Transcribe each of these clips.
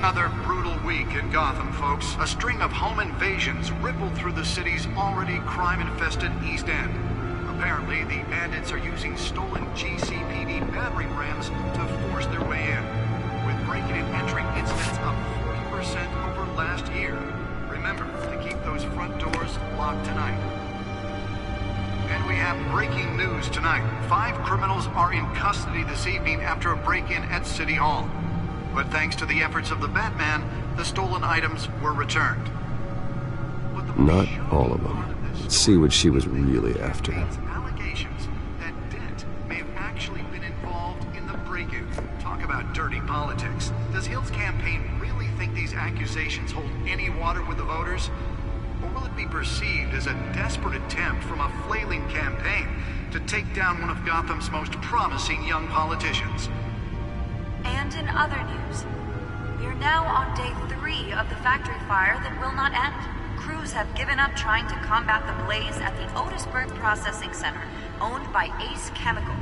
Another brutal week in Gotham, folks. A string of home invasions rippled through the city's already crime-infested East End. Apparently, the bandits are using stolen GCPD battering rams to force their way in, with breaking and entering incidents up 40% over last year. Remember to keep those front doors locked tonight. And we have breaking news tonight. 5 criminals are in custody this evening after a break-in at City Hall. But thanks to the efforts of the Batman, the stolen items were returned. Not all of them. Let's see what she was really after. Allegations that Dent may have actually been involved in the break-in. Talk about dirty politics. Does Hill's campaign really think these accusations hold any water with the voters? Or will it be perceived as a desperate attempt from a flailing campaign to take down one of Gotham's most promising young politicians? And in other news, we are now on day 3 of the factory fire that will not end. Crews have given up trying to combat the blaze at the Otisburg Processing Center, owned by Ace Chemical.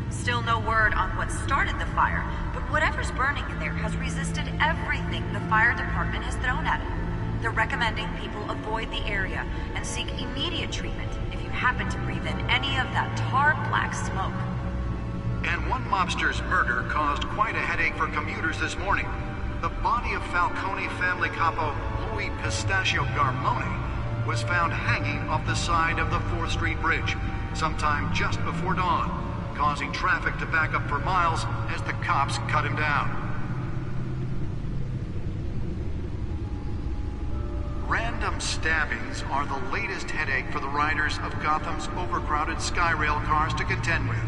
Still no word on what started the fire, but whatever's burning in there has resisted everything the fire department has thrown at it. They're recommending people avoid the area and seek immediate treatment if you happen to breathe in any of that tar black smoke. And one mobster's murder caused quite a headache for commuters this morning. The body of Falcone family capo Louis Pistachio Garmone was found hanging off the side of the 4th Street Bridge sometime just before dawn, causing traffic to back up for miles as the cops cut him down. Random stabbings are the latest headache for the riders of Gotham's overcrowded Skyrail cars to contend with.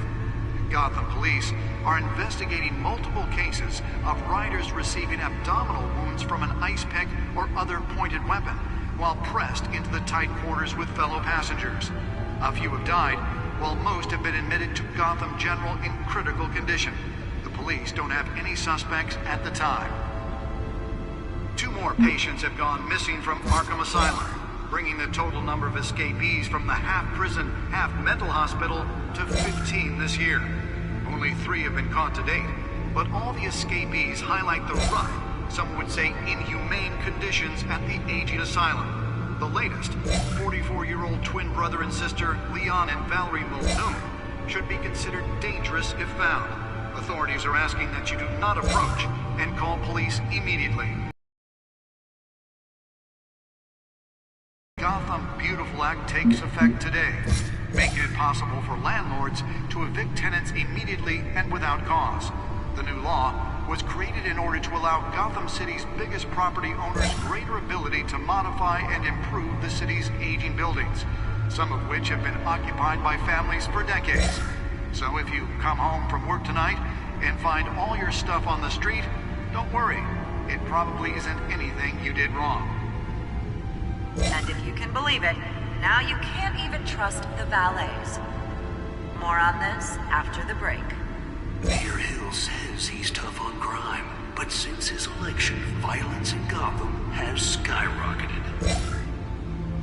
Gotham police are investigating multiple cases of riders receiving abdominal wounds from an ice pick or other pointed weapon while pressed into the tight quarters with fellow passengers. A few have died, while most have been admitted to Gotham General in critical condition. The police don't have any suspects at the time. 2 more patients have gone missing from Arkham Asylum, bringing the total number of escapees from the half-prison, half-mental hospital to 15 this year. Only 3 have been caught to date, but all the escapees highlight the rough, some would say inhumane conditions at the aging asylum. The latest, 44-year-old twin brother and sister Leon and Valerie Muldoon, should be considered dangerous if found. Authorities are asking that you do not approach and call police immediately. Gotham Beautiful Act takes effect today, making it possible for landlords to evict tenants immediately and without cause. The new law was created in order to allow Gotham City's biggest property owners greater ability to modify and improve the city's aging buildings, some of which have been occupied by families for decades. So if you come home from work tonight and find all your stuff on the street, don't worry. It probably isn't anything you did wrong. And if you can believe it, now you can't even trust the valets. More on this after the break. Mayor Hill says he's tough on crime, but since his election, violence in Gotham has skyrocketed.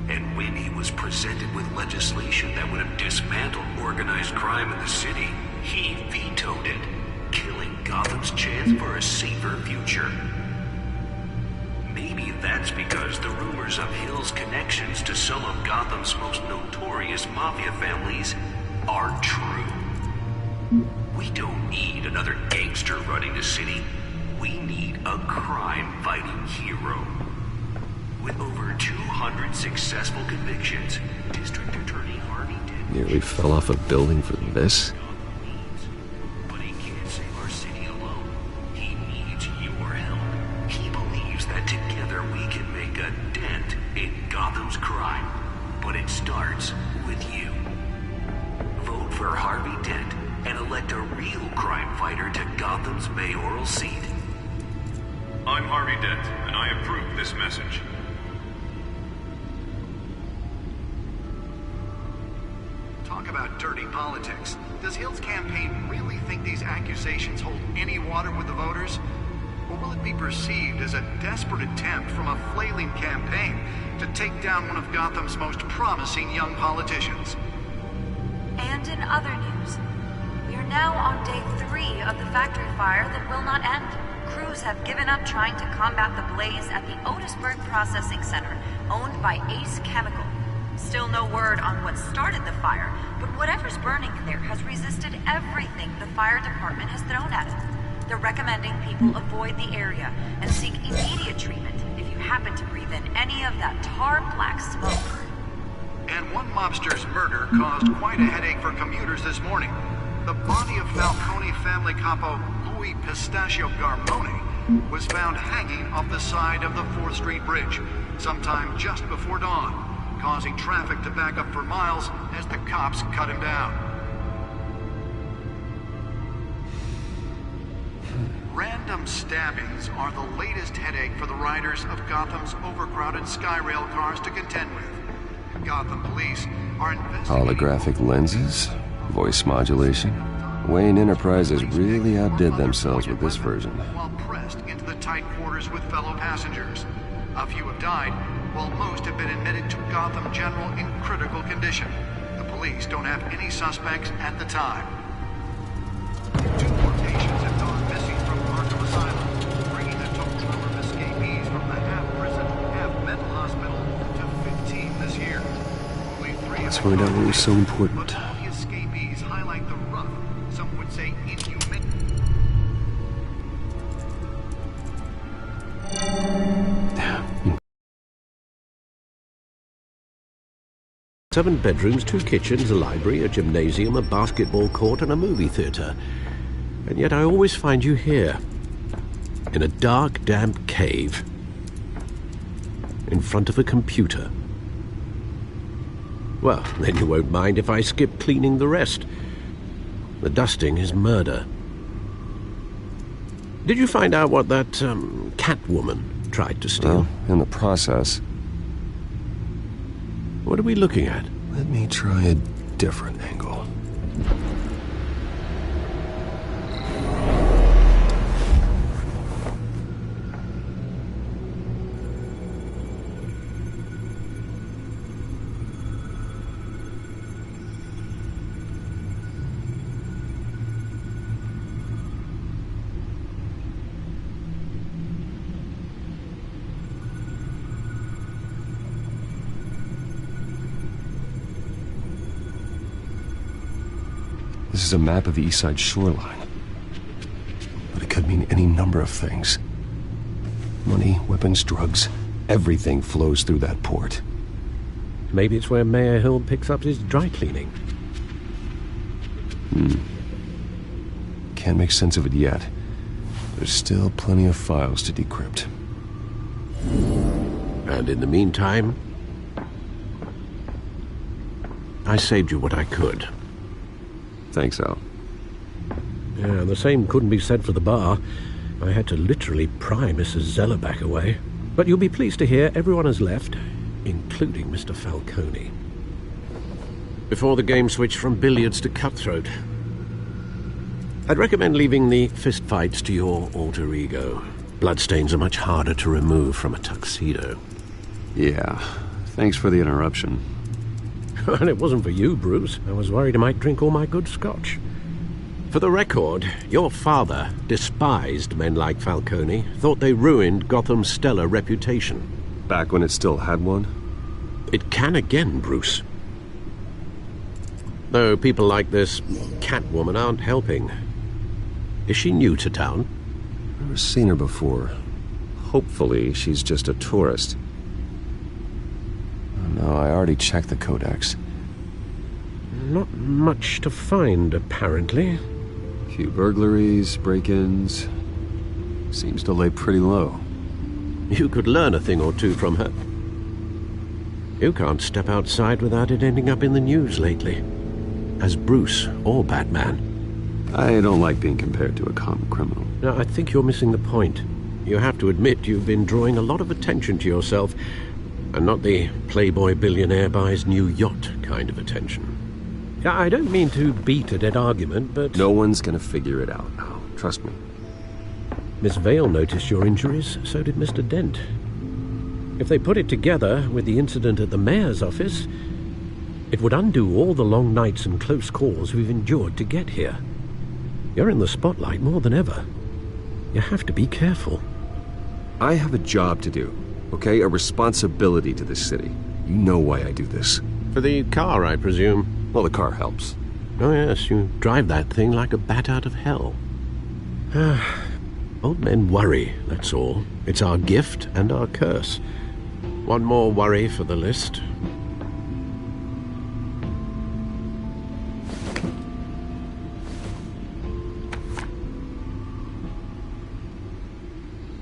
And when he was presented with legislation that would have dismantled organized crime in the city, he vetoed it, killing Gotham's chance for a safer future. Maybe that's because the rumors of Hill's connections to some of Gotham's most notorious mafia families are true. We don't need another gangster running the city. We need a crime-fighting hero. With over 200 successful convictions, District Attorney Harvey Dent Nearly fell off a building for this. But he can't save our city alone. He needs your help. He believes that together we can make a dent in Gotham's crime. But it starts with you. Vote for Harvey Dent and elect a real crime fighter to Gotham's mayoral seat. I'm Harvey Dent, and I approve this message. Talk about dirty politics. Does Hill's campaign really think these accusations hold any water with the voters? Or will it be perceived as a desperate attempt from a flailing campaign to take down one of Gotham's most promising young politicians? And in other news, we are now on day 3 of the factory fire that will not end. crews have given up trying to combat the blaze at the Otisburg Processing Center, owned by Ace Chemical. Still no word on what started the fire, but whatever's burning in there has resisted everything the fire department has thrown at it. They're recommending people avoid the area and seek immediate treatment if you happen to breathe in any of that tar-black smoke. And one mobster's murder caused quite a headache for commuters this morning. The body of Falcone family capo Louis Pistachio Garmone was found hanging off the side of the 4th Street Bridge sometime just before dawn, causing traffic to back up for miles as the cops cut him down. Random stabbings are the latest headache for the riders of Gotham's overcrowded Skyrail cars to contend with. Gotham police are investigating... Holographic lenses? Voice modulation? Wayne Enterprises really outdid themselves with this version. While pressed into the tight quarters with fellow passengers. A few have died, while most have been admitted to Gotham General in critical condition. The police don't have any suspects at the time. 2 more patients have gone missing from Arkham Asylum, bringing the total number of escapees from the half-prison, half-mental hospital to 15 this year. Only 3 Let's find out what was so important. But all the escapees highlight the rough, some would say inhuman... 7 bedrooms, 2 kitchens, a library, a gymnasium, a basketball court, and a movie theatre. And yet I always find you here, in a dark, damp cave, in front of a computer. Well, then you won't mind if I skip cleaning the rest. The dusting is murder. Did you find out what that, Catwoman tried to steal? Well, in the process. What are we looking at? Let me try a different angle. This is a map of the East Side shoreline. But it could mean any number of things. Money, weapons, drugs, everything flows through that port. Maybe it's where Mayor Hill picks up his dry cleaning. Can't make sense of it yet. There's still plenty of files to decrypt. And in the meantime, I saved you what I could. Thanks, Al. Yeah, the same couldn't be said for the bar. I had to literally pry Mrs. Zellerback away. But you'll be pleased to hear everyone has left, including Mr. Falcone. Before the game switched from billiards to cutthroat. I'd recommend leaving the fistfights to your alter ego. Bloodstains are much harder to remove from a tuxedo. Yeah, thanks for the interruption. And it wasn't for you, Bruce. I was worried I might drink all my good scotch. For the record, your father despised men like Falcone, thought they ruined Gotham's stellar reputation. Back when it still had one? It can again, Bruce. Though people like this Catwoman aren't helping. Is she new to town? Never seen her before. Hopefully, she's just a tourist. No, I already checked the codex. Not much to find, apparently. Few burglaries, break-ins. Seems to lay pretty low. You could learn a thing or two from her. You can't step outside without it ending up in the news lately. As Bruce or Batman. I don't like being compared to a common criminal. No, I think you're missing the point. You have to admit you've been drawing a lot of attention to yourself, and not the playboy billionaire buys new yacht kind of attention. I don't mean to beat a dead argument, but... No one's gonna figure it out now. Trust me. Miss Vale noticed your injuries, so did Mr. Dent. If they put it together with the incident at the mayor's office, it would undo all the long nights and close calls we've endured to get here. You're in the spotlight more than ever. You have to be careful. I have a job to do, okay? A responsibility to this city. You know why I do this. For the car, I presume. Well, the car helps. Oh yes, you drive that thing like a bat out of hell. Old men worry, that's all. It's our gift and our curse. One more worry for the list.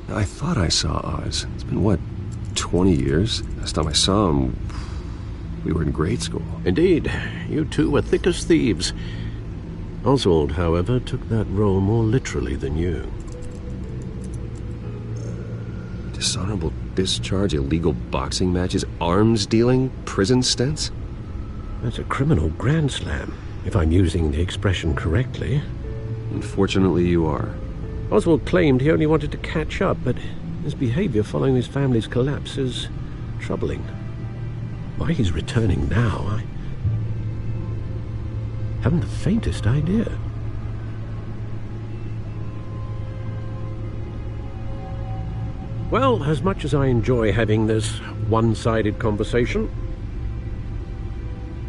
I thought I saw Oz. It's been, what, 20 years? Last time I saw him, we were in grade school. Indeed, you two were thick as thieves. Oswald, however, took that role more literally than you. Dishonorable discharge, illegal boxing matches, arms dealing, prison stints? That's a criminal grand slam, if I'm using the expression correctly. Unfortunately, you are. Oswald claimed he only wanted to catch up, but his behavior following his family's collapse is troubling. Why he's returning now, I haven't the faintest idea. Well, as much as I enjoy having this one-sided conversation,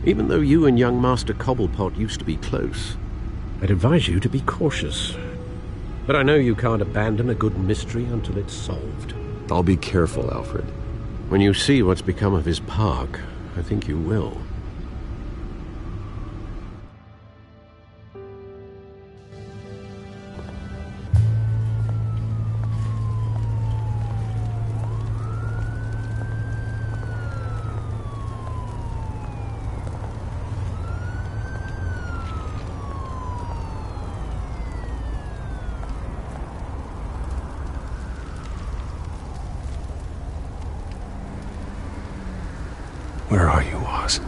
even though you and young Master Cobblepot used to be close, I'd advise you to be cautious. But I know you can't abandon a good mystery until it's solved. I'll be careful, Alfred. When you see what's become of his park, I think you will. Where are you, Oz?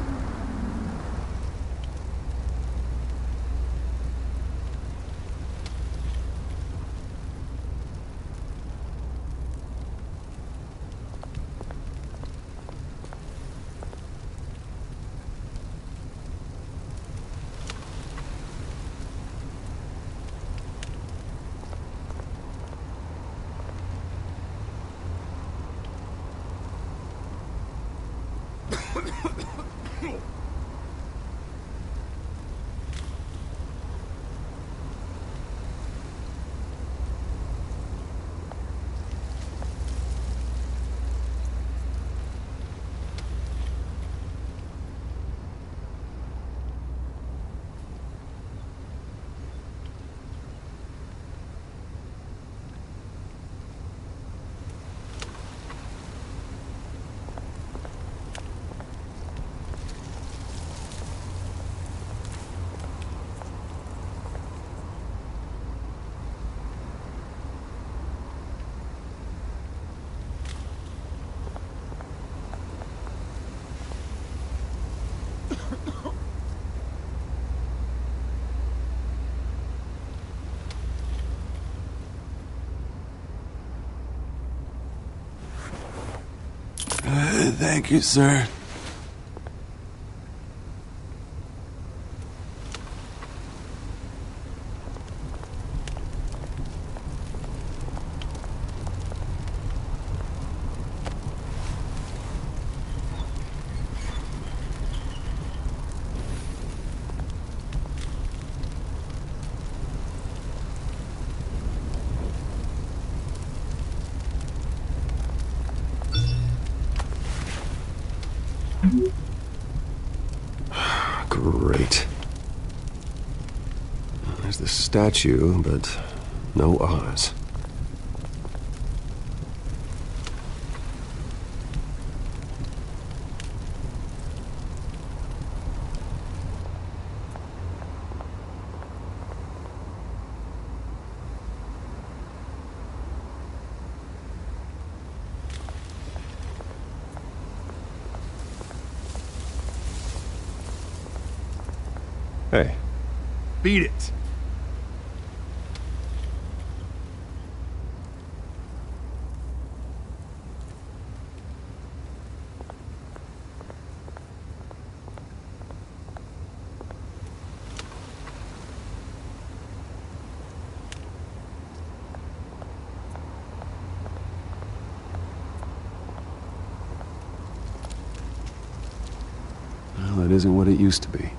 Thank you, sir. Great. There's the statue, but no Oz. Hey. Beat it. it isn't what it used to be.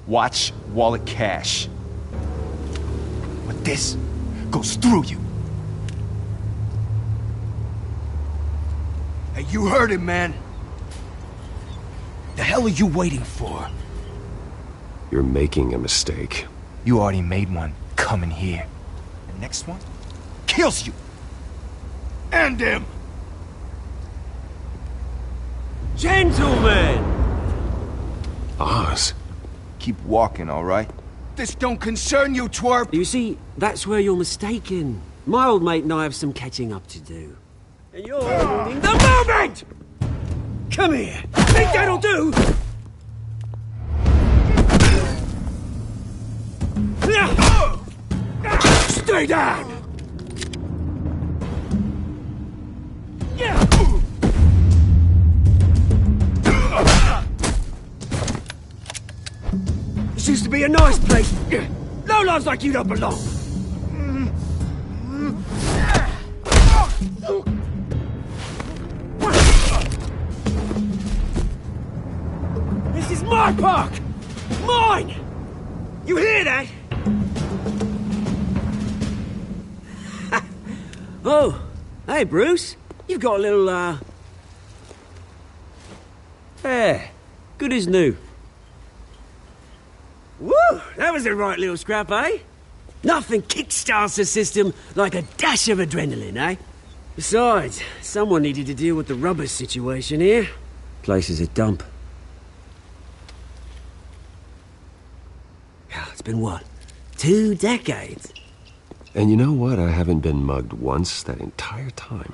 Watch wallet cash. But this goes through you. Hey, you heard it, man. The hell are you waiting for? You're making a mistake. You already made one coming here. The next one kills you. And him. Gentlemen! Oz. Keep walking, all right? This don't concern you, twerp! You see, that's where you're mistaken. My old mate and I have some catching up to do. And you're ruining the moment! Come here! Think that'll do? Stay down! This used to be a nice place. Lowlifes like you don't belong. This is my park! Mine! You hear that? Oh, hey, Bruce. You've got a little, hair. Good as new. Woo! That was a right little scrap, eh? Nothing kickstarts the system like a dash of adrenaline, eh? Besides, someone needed to deal with the rubber situation here. Place is a dump. It's been what? 2 decades? And you know what? I haven't been mugged once that entire time.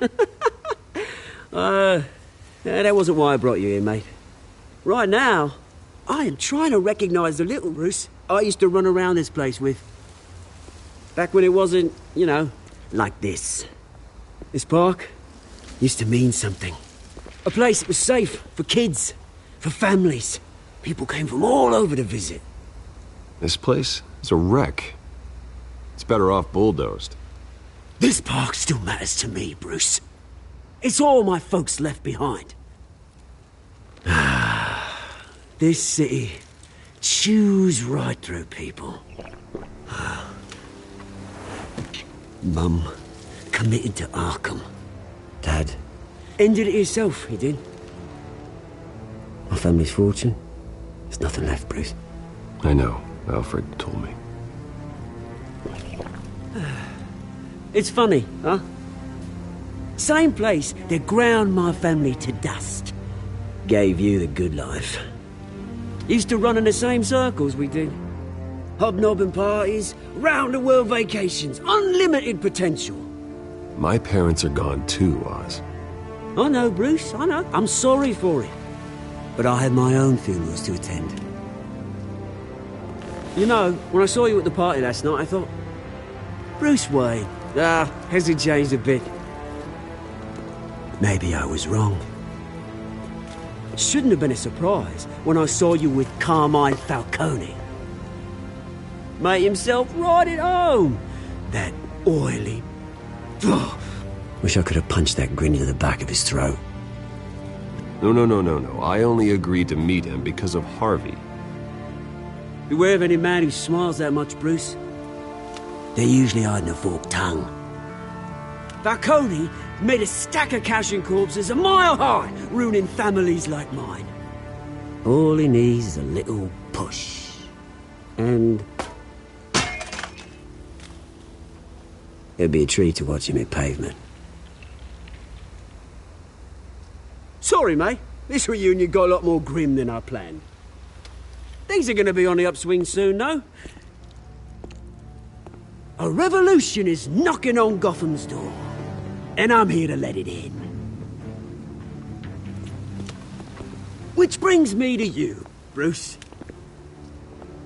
That wasn't why I brought you here, mate. Right now, I am trying to recognize the little Bruce I used to run around this place with. Back when it wasn't, you know, like this. This park used to mean something. A place that was safe for kids, for families. People came from all over to visit. This place is a wreck. It's better off bulldozed. This park still matters to me, Bruce. It's all my folks left behind. This city chews right through people. Mum committed to Arkham. Dad ended it himself, he did. My family's fortune, there's nothing left, Bruce. I know. Alfred told me. It's funny, huh? Same place that ground my family to dust. Gave you the good life. Used to run in the same circles we did. Hobnobbing parties, round-the-world vacations, unlimited potential. My parents are gone too, Oz. I know, Bruce, I know. I'm sorry for it. But I had my own funerals to attend. You know, when I saw you at the party last night, I thought, Bruce Wayne. Has he changed a bit? Maybe I was wrong. Shouldn't have been a surprise when I saw you with Carmine Falcone. Made himself right at home. That oily... Wish I could have punched that grin into the back of his throat. No. I only agreed to meet him because of Harvey. Beware of any man who smiles that much, Bruce. They're usually hiding a forked tongue. Falcone made a stack of cash and corpses a mile high, ruining families like mine. All he needs is a little push. And... it'd be a treat to watch him hit pavement. Sorry, mate. This reunion got a lot more grim than I planned. Things are going to be on the upswing soon, no? A revolution is knocking on Gotham's door, and I'm here to let it in. Which brings me to you, Bruce.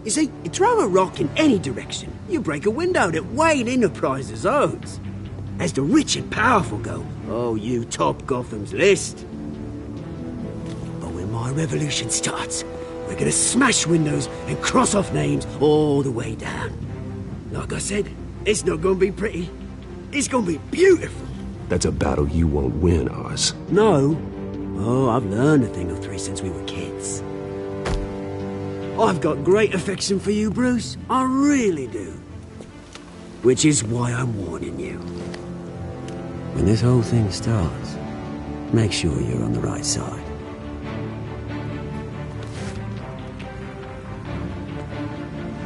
You see, you throw a rock in any direction, you break a window that Wayne Enterprises owns. As the rich and powerful go, Oh, you top Gotham's list. But when my revolution starts, we're gonna smash windows and cross off names all the way down. Like I said, it's not gonna be pretty. It's gonna be beautiful. That's a battle you won't win, Oz. No. Oh, I've learned a thing or three since we were kids. I've got great affection for you, Bruce. I really do. Which is why I'm warning you. When this whole thing starts, make sure you're on the right side.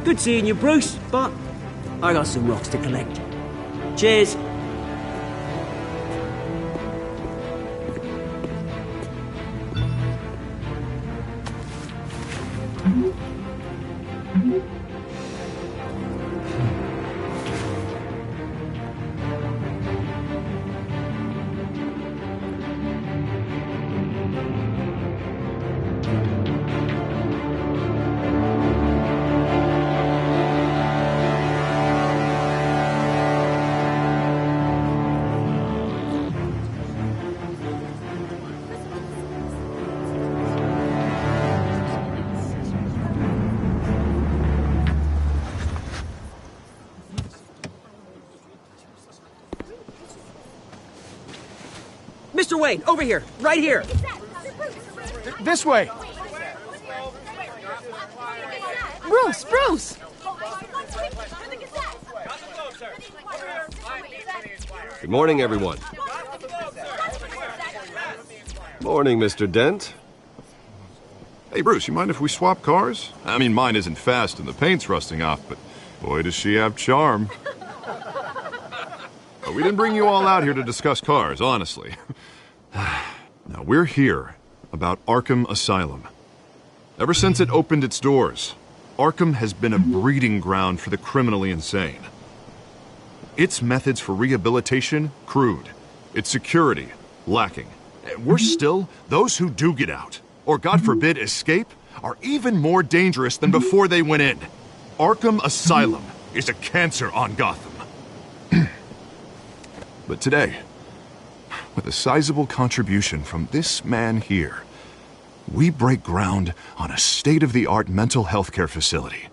Good seeing you, Bruce, but I got some rocks to collect. Cheers. Mr. Wayne, over here, right here. This way. Bruce! Good morning, everyone. Morning, Mr. Dent. Hey, Bruce, you mind if we swap cars? I mean, mine isn't fast and the paint's rusting off, but boy, does she have charm. We didn't bring you all out here to discuss cars, honestly. Now, we're here about Arkham Asylum. Ever since it opened its doors, Arkham has been a breeding ground for the criminally insane. Its methods for rehabilitation, crude. Its security, lacking. Worse still, those who do get out, or God forbid escape, are even more dangerous than before they went in. Arkham Asylum is a cancer on Gotham. But today, with a sizable contribution from this man here, we break ground on a state-of-the-art mental health care facility.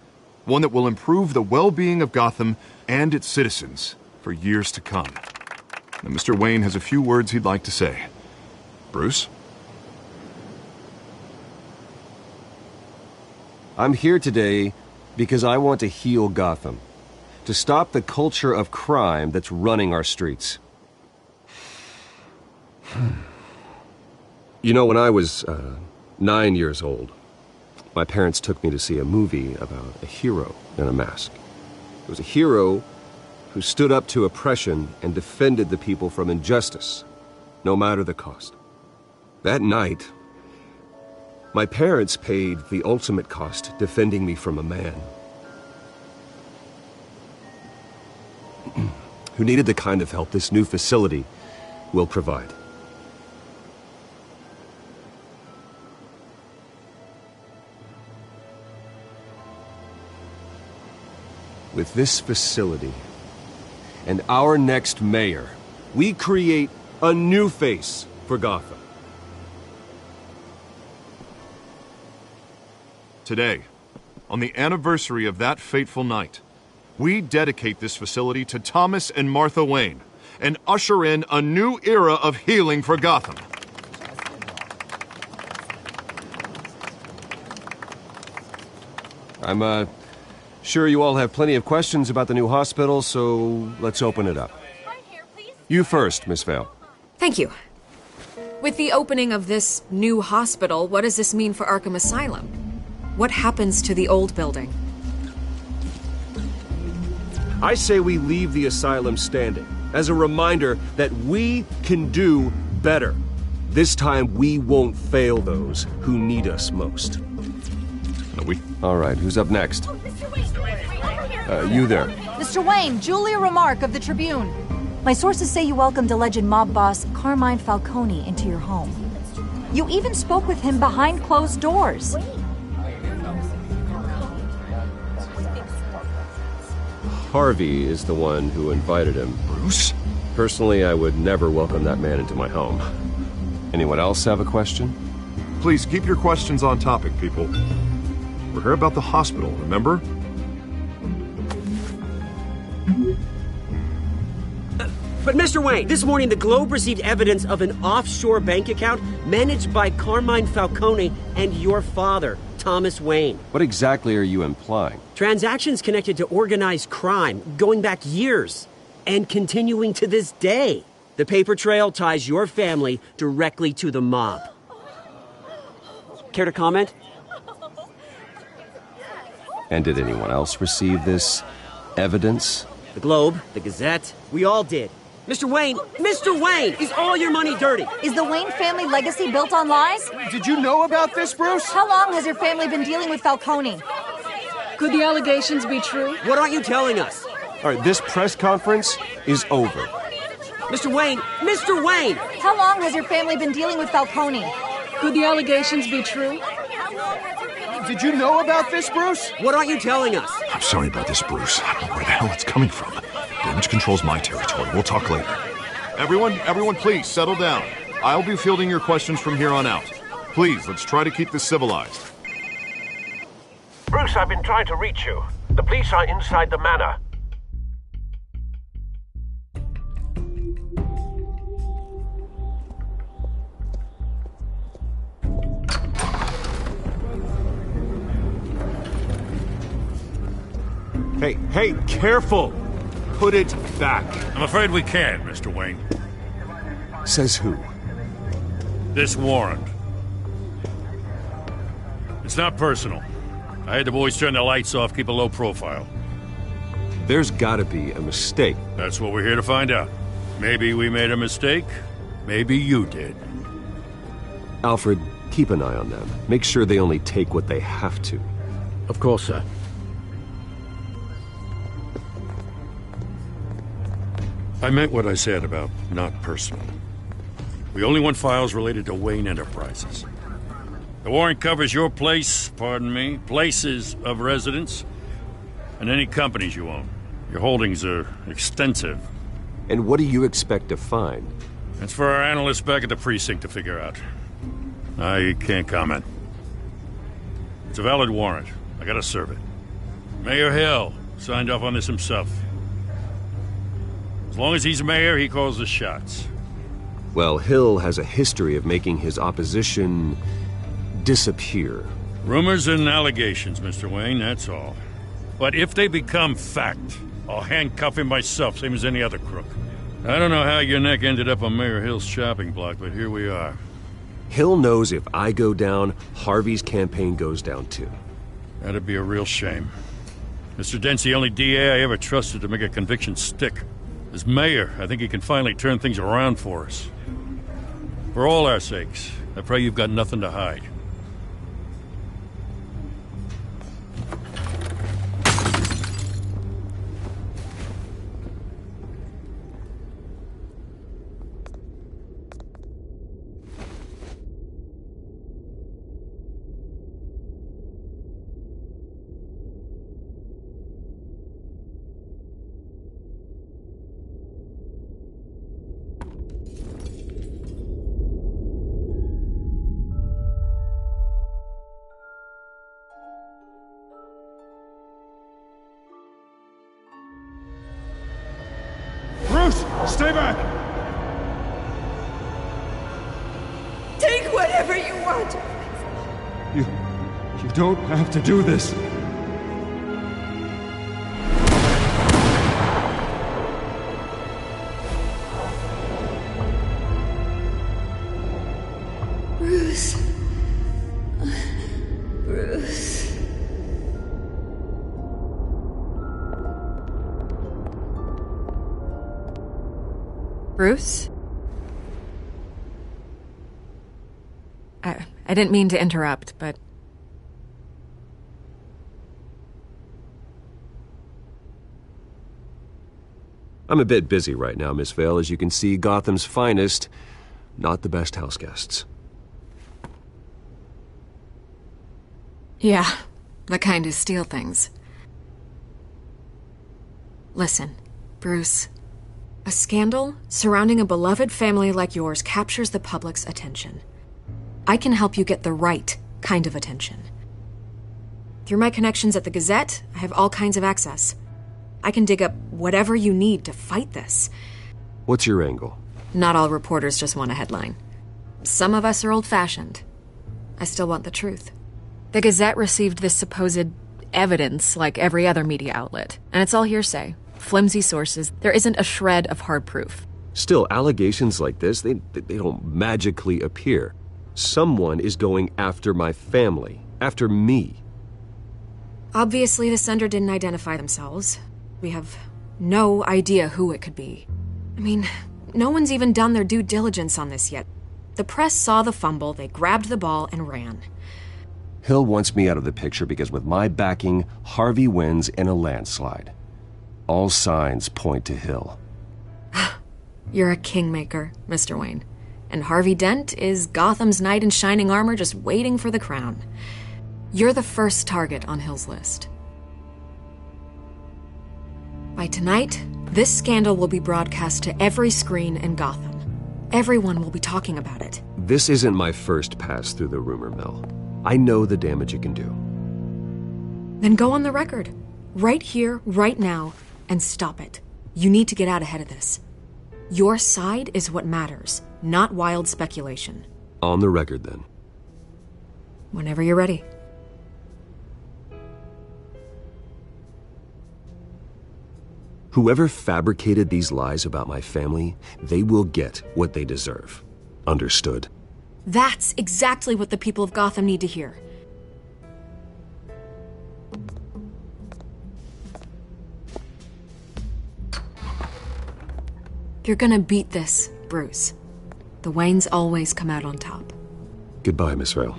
One that will improve the well-being of Gotham and its citizens for years to come. Now, Mr. Wayne has a few words he'd like to say. Bruce? I'm here today because I want to heal Gotham. To stop the culture of crime that's running our streets. You know, when I was 9 years old, my parents took me to see a movie about a hero in a mask. It was a hero who stood up to oppression and defended the people from injustice, no matter the cost. That night, my parents paid the ultimate cost defending me from a man who needed the kind of help this new facility will provide. With this facility and our next mayor, we create a new face for Gotham. Today, on the anniversary of that fateful night, we dedicate this facility to Thomas and Martha Wayne and usher in a new era of healing for Gotham. I'm sure you all have plenty of questions about the new hospital, so let's open it up. You first, Miss Vale. Thank you. With the opening of this new hospital, what does this mean for Arkham Asylum? What happens to the old building? I say we leave the asylum standing as a reminder that we can do better. This time we won't fail those who need us most. All right, who's up next? You there. Mr. Wayne, Julia Remark of the Tribune. My sources say you welcomed alleged mob boss Carmine Falcone into your home. You even spoke with him behind closed doors. Harvey is the one who invited him. Bruce? Personally, I would never welcome that man into my home. Anyone else have a question? Please keep your questions on topic, people. We're here about the hospital, remember? But Mr. Wayne, this morning the Globe received evidence of an offshore bank account managed by Carmine Falcone and your father, Thomas Wayne. What exactly are you implying? Transactions connected to organized crime, going back years, and continuing to this day. The paper trail ties your family directly to the mob. Care to comment? And did anyone else receive this evidence? The Globe, the Gazette, we all did. Mr. Wayne, is all your money dirty? Is the Wayne family legacy built on lies? Did you know about this, Bruce? How long has your family been dealing with Falcone? Could the allegations be true? What aren't you telling us? All right, this press conference is over. Mr. Wayne! How long has your family been dealing with Falcone? Could the allegations be true? Did you know about this, Bruce? What aren't you telling us? I'm sorry about this, Bruce. I don't know where the hell it's coming from. Damage control's my territory. We'll talk later. Everyone, please, settle down. I'll be fielding your questions from here on out. Please, let's try to keep this civilized. Bruce, I've been trying to reach you. The police are inside the manor. Hey, careful! Put it back. I'm afraid we can't, Mr. Wayne. Says who? This warrant. It's not personal. I had the boys turn the lights off, keep a low profile. There's gotta be a mistake. That's what we're here to find out. Maybe we made a mistake. Maybe you did. Alfred, keep an eye on them. Make sure they only take what they have to. Of course, sir. I meant what I said about not personal. We only want files related to Wayne Enterprises. The warrant covers your places of residence, and any companies you own. Your holdings are extensive. And what do you expect to find? That's for our analysts back at the precinct to figure out. I can't comment. It's a valid warrant. I gotta serve it. Mayor Hill signed off on this himself. As long as he's mayor, he calls the shots. Well, Hill has a history of making his opposition disappear. Rumors and allegations, Mr. Wayne, that's all. But if they become fact, I'll handcuff him myself, same as any other crook. I don't know how your neck ended up on Mayor Hill's shopping block, but here we are. Hill knows if I go down, Harvey's campaign goes down too. That'd be a real shame. Mr. Dent's the only DA I ever trusted to make a conviction stick. As mayor, I think he can finally turn things around for us. For all our sakes, I pray you've got nothing to hide. Stay back! Take whatever you want! You don't have to do this. Bruce. Bruce. Bruce? I didn't mean to interrupt, but... I'm a bit busy right now, Miss Vale. As you can see, Gotham's finest, not the best house guests. Yeah, the kind who steal things. Listen, Bruce, A scandal surrounding a beloved family like yours captures the public's attention. I can help you get the right kind of attention. Through my connections at the Gazette, I have all kinds of access. I can dig up whatever you need to fight this. What's your angle? Not all reporters just want a headline. Some of us are old-fashioned. I still want the truth. The Gazette received this supposed evidence like every other media outlet, and it's all hearsay. Flimsy sources. There isn't a shred of hard proof. Still, allegations like this, they don't magically appear. Someone is going after my family, after me. Obviously, the sender didn't identify themselves. We have no idea who it could be. I mean, no one's even done their due diligence on this yet. The press saw the fumble, they grabbed the ball and ran. Hill wants me out of the picture because with my backing, Harvey wins in a landslide. All signs point to Hill. You're a kingmaker, Mr. Wayne. And Harvey Dent is Gotham's knight in shining armor just waiting for the crown. You're the first target on Hill's list. By tonight, this scandal will be broadcast to every screen in Gotham. Everyone will be talking about it. This isn't my first pass through the rumor mill. I know the damage it can do. Then go on the record. Right here, right now, and stop it. You need to get out ahead of this. Your side is what matters, not wild speculation. On the record, then. Whenever you're ready. Whoever fabricated these lies about my family, they will get what they deserve. Understood? That's exactly what the people of Gotham need to hear. You're gonna beat this, Bruce. The Waynes always come out on top. Goodbye, Miss Vale.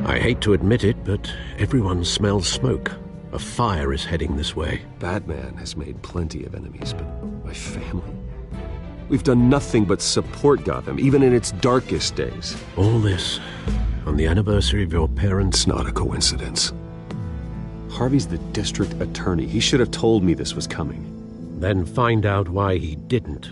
I hate to admit it, but everyone smells smoke. A fire is heading this way. Batman has made plenty of enemies, but my family? We've done nothing but support Gotham, even in its darkest days. All this on the anniversary of your parents'... It's not a coincidence. Harvey's the district attorney. He should have told me this was coming. Then find out why he didn't.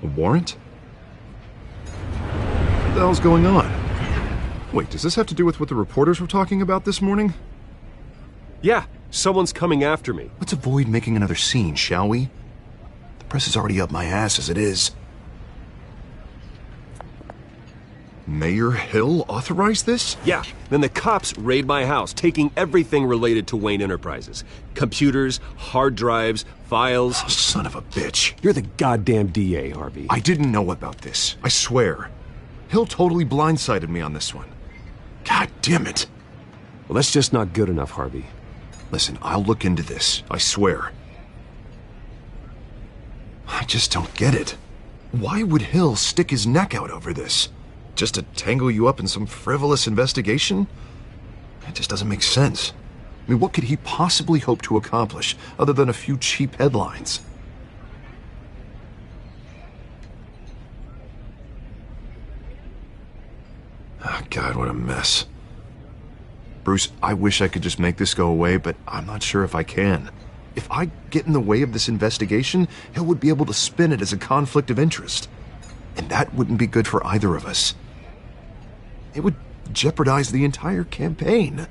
A warrant? What the hell's going on? Wait, does this have to do with what the reporters were talking about this morning? Yeah, someone's coming after me. Let's avoid making another scene, shall we? The press is already up my ass as it is. Mayor Hill authorized this? Yeah, then the cops raid my house, taking everything related to Wayne Enterprises. Computers, hard drives, files. Oh, son of a bitch. You're the goddamn DA, Harvey. I didn't know about this. I swear. Hill totally blindsided me on this one. God damn it. Well, that's just not good enough, Harvey. Listen, I'll look into this. I swear. I just don't get it. Why would Hill stick his neck out over this? Just to tangle you up in some frivolous investigation? It just doesn't make sense. I mean, what could he possibly hope to accomplish other than a few cheap headlines? Oh, God, what a mess. Bruce, I wish I could just make this go away, but I'm not sure if I can. If I get in the way of this investigation, Hill would be able to spin it as a conflict of interest. And that wouldn't be good for either of us. It would jeopardize the entire campaign.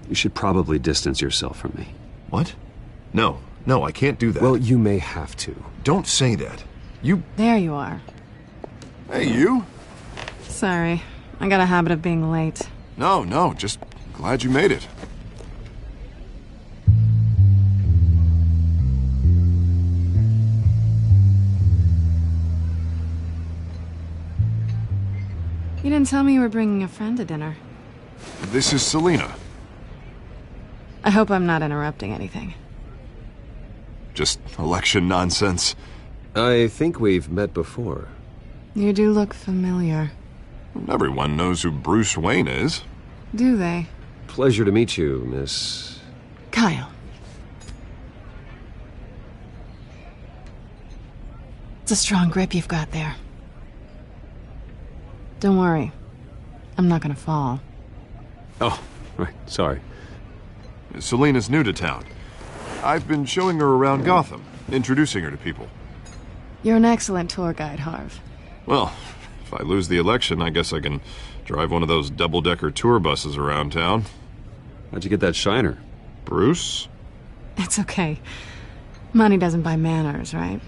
You should probably distance yourself from me. What? No, I can't do that. Well, you may have to. Don't say that. You... There you are. Hey, you? Sorry, I got a habit of being late. No, just glad you made it. You didn't tell me you were bringing a friend to dinner. This is Selina. I hope I'm not interrupting anything. Just election nonsense. I think we've met before. You do look familiar. Everyone knows who Bruce Wayne is. Do they? Pleasure to meet you, Miss... Kyle. It's a strong grip you've got there. Don't worry. I'm not gonna fall. Oh, right, sorry. Selena's new to town. I've been showing her around Gotham, introducing her to people. You're an excellent tour guide, Harv. Well, if I lose the election, I guess I can drive one of those double-decker tour buses around town. How'd you get that shiner? Bruce? It's okay. Money doesn't buy manners, right?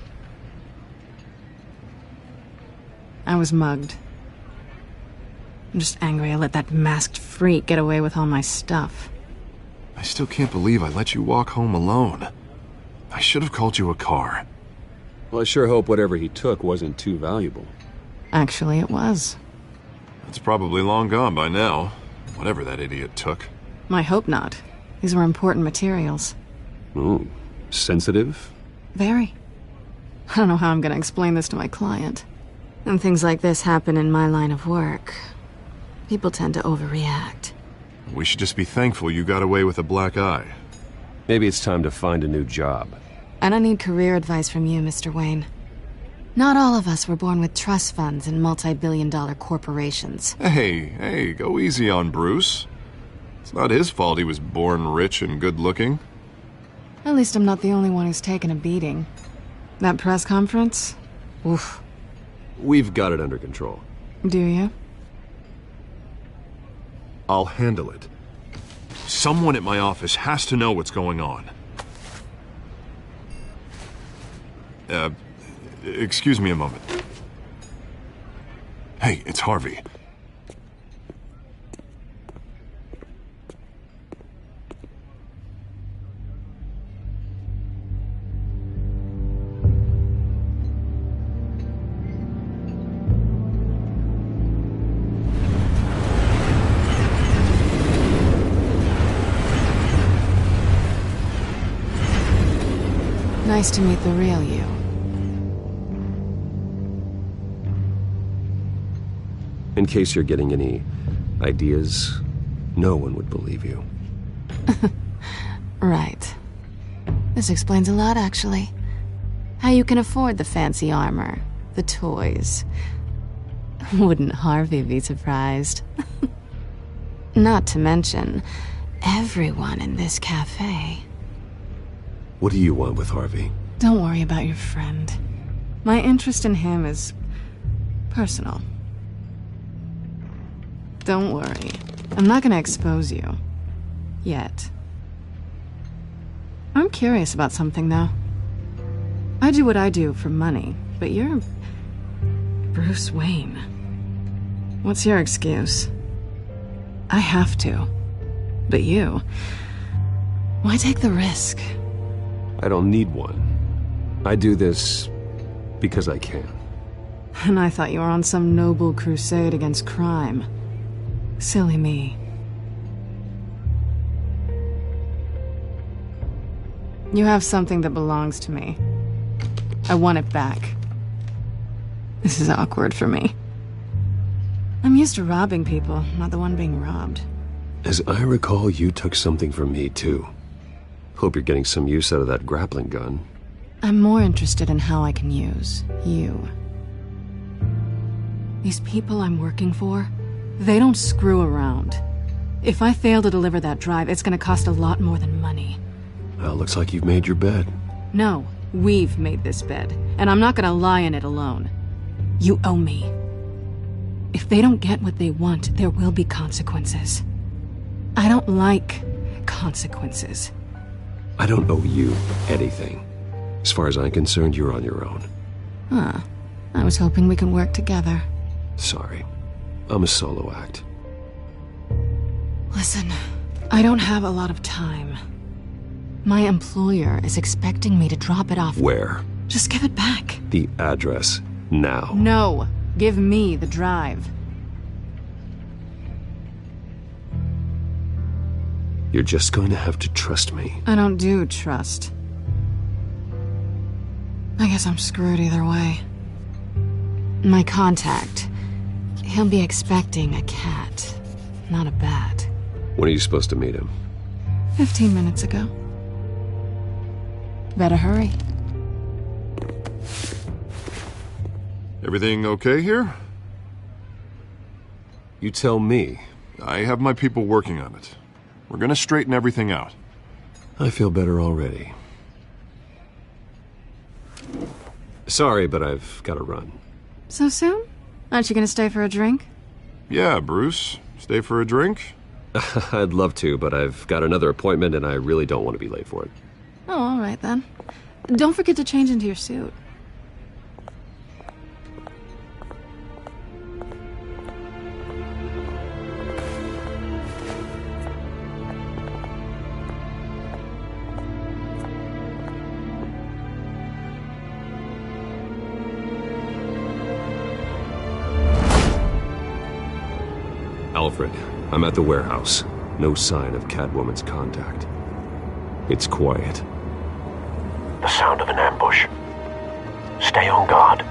I was mugged. I'm just angry I let that masked freak get away with all my stuff. I still can't believe I let you walk home alone. I should have called you a car. Well, I sure hope whatever he took wasn't too valuable. Actually, it was. It's probably long gone by now, whatever that idiot took. I hope not. These were important materials. Ooh, sensitive? Very. I don't know how I'm gonna explain this to my client. And things like this happen in my line of work. People tend to overreact. We should just be thankful you got away with a black eye. Maybe it's time to find a new job. I don't need career advice from you, Mr. Wayne. Not all of us were born with trust funds and multi-billion-dollar corporations. Hey, go easy on Bruce. It's not his fault he was born rich and good-looking. At least I'm not the only one who's taken a beating. That press conference? Oof. We've got it under control. Do you? I'll handle it. Someone at my office has to know what's going on. Excuse me a moment. Hey, it's Harvey. Nice to meet the real you. In case you're getting any ideas, no one would believe you. Right. This explains a lot, actually. How you can afford the fancy armor, the toys. Wouldn't Harvey be surprised? Not to mention, everyone in this cafe. What do you want with Harvey? Don't worry about your friend. My interest in him is personal. Don't worry. I'm not gonna expose you. Yet. I'm curious about something, though. I do what I do for money, but you're... Bruce Wayne. What's your excuse? I have to. But you... Why take the risk? I don't need one. I do this because I can. And I thought you were on some noble crusade against crime. Silly me. You have something that belongs to me. I want it back. This is awkward for me. I'm used to robbing people, not the one being robbed. As I recall, you took something from me, too. Hope you're getting some use out of that grappling gun. I'm more interested in how I can use you. These people I'm working for, they don't screw around. If I fail to deliver that drive, it's gonna cost a lot more than money. Well, looks like you've made your bed. No, we've made this bed, and I'm not gonna lie in it alone. You owe me. If they don't get what they want, there will be consequences. I don't like consequences. I don't owe you anything. As far as I'm concerned, you're on your own. Huh. I was hoping we could work together. Sorry. I'm a solo act. Listen, I don't have a lot of time. My employer is expecting me to drop it off. Where? Just give it back. The address. Now. No. Give me the drive. You're just going to have to trust me. I don't do trust. I guess I'm screwed either way. My contact, He'll be expecting a cat, not a bat. When are you supposed to meet him? 15 minutes ago. Better hurry. Everything okay here? You tell me. I have my people working on it. We're gonna straighten everything out. I feel better already. Sorry, but I've got to run. So soon? Aren't you gonna stay for a drink? Yeah, Bruce. Stay for a drink? I'd love to, but I've got another appointment and I really don't want to be late for it. Oh, all right then. Don't forget to change into your suit. Alfred, I'm at the warehouse. No sign of Catwoman's contact. It's quiet. The sound of an ambush. Stay on guard.